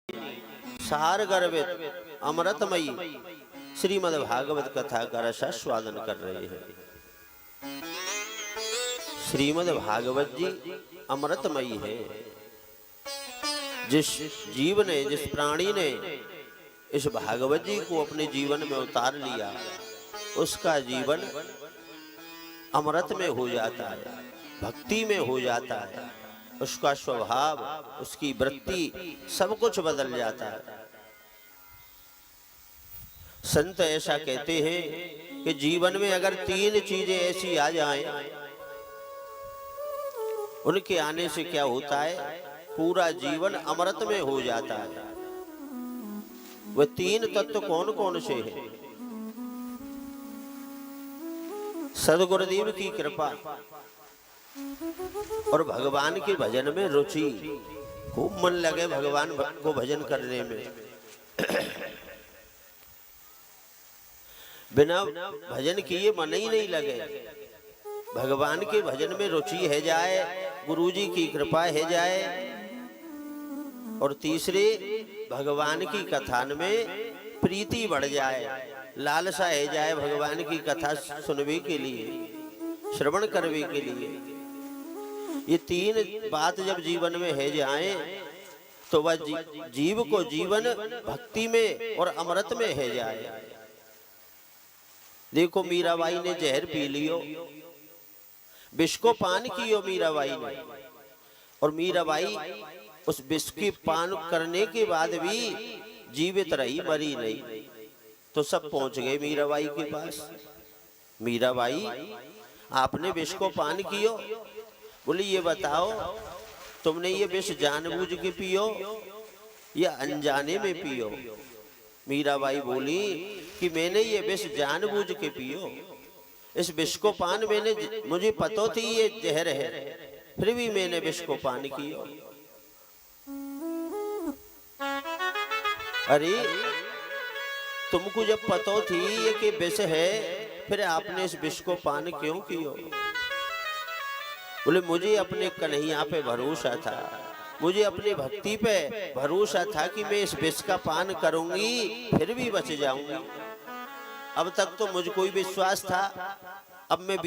सार गर्भित अमृतमयी श्रीमद् भागवत कथा का रसास्वादन कर रहे हैं। श्रीमद् भागवत जी अमृतमयी है। जिस जीव ने, जिस प्राणी ने इस भागवत जी को अपने जीवन में उतार लिया, उसका जीवन अमृत में हो जाता है, भक्ति में हो जाता है। उसका स्वभाव, उसकी वृत्ति, सब कुछ बदल जाता है। संत ऐसा कहते हैं कि जीवन में अगर 3 चीजें ऐसी आ जाएं, उनके आने से क्या होता है, पूरा जीवन अमृत में हो जाता है। वह 3 तत्व कौन कौन से हैं? सदगुरुदेव की कृपा और भगवान के भजन में रुचि, खूब मन लगे भगवान को भजन करने में। बिना भजन किए मन ही नहीं लगे। भगवान के भजन में रुचि है जाए, गुरुजी की कृपा है जाए, और तीसरे भगवान की कथान में प्रीति बढ़ जाए, लालसा है जाए भगवान की कथा सुनने के लिए, श्रवण करने के लिए। ये 3 बात जब जीवन में है जाए तो वह जीव को जीवन भक्ति में और अमृत में है जाए। देखो मीराबाई ने जहर पी लियो, विष को पान कियो मीराबाई ने, और मीराबाई उस विष की पान करने के बाद भी जीवित रही, मरी नहीं। तो सब पहुंच गए मीराबाई के पास। मीराबाई, आपने विष को पान कियो? बोली ये बताओ, तुमने ये विष जानबूझ के पियो या अनजाने में पियो? मीराबाई बोली कि मैंने ये विष जानबूझ के पियो। इस विष को पान मुझे पता थी ये जहर है, फिर भी मैंने विष को पान किया। अरे तुमको जब पता थी ये कि विष है, फिर आपने इस विष को पान क्यों किया? बोले मुझे अपने कन्हैया पे भरोसा था, मुझे अपनी भक्ति पे भरोसा था कि मैं इस विष का पान करूंगी फिर भी बच जाऊंगी। अब तक तो मुझे कोई विश्वास था, अब मैं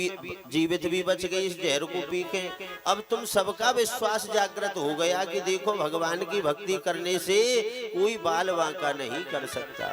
जीवित भी बच गई इस जहर को पी के। अब तुम सबका विश्वास जागृत हो गया कि देखो भगवान की भक्ति करने से कोई बाल बांका नहीं कर सकता।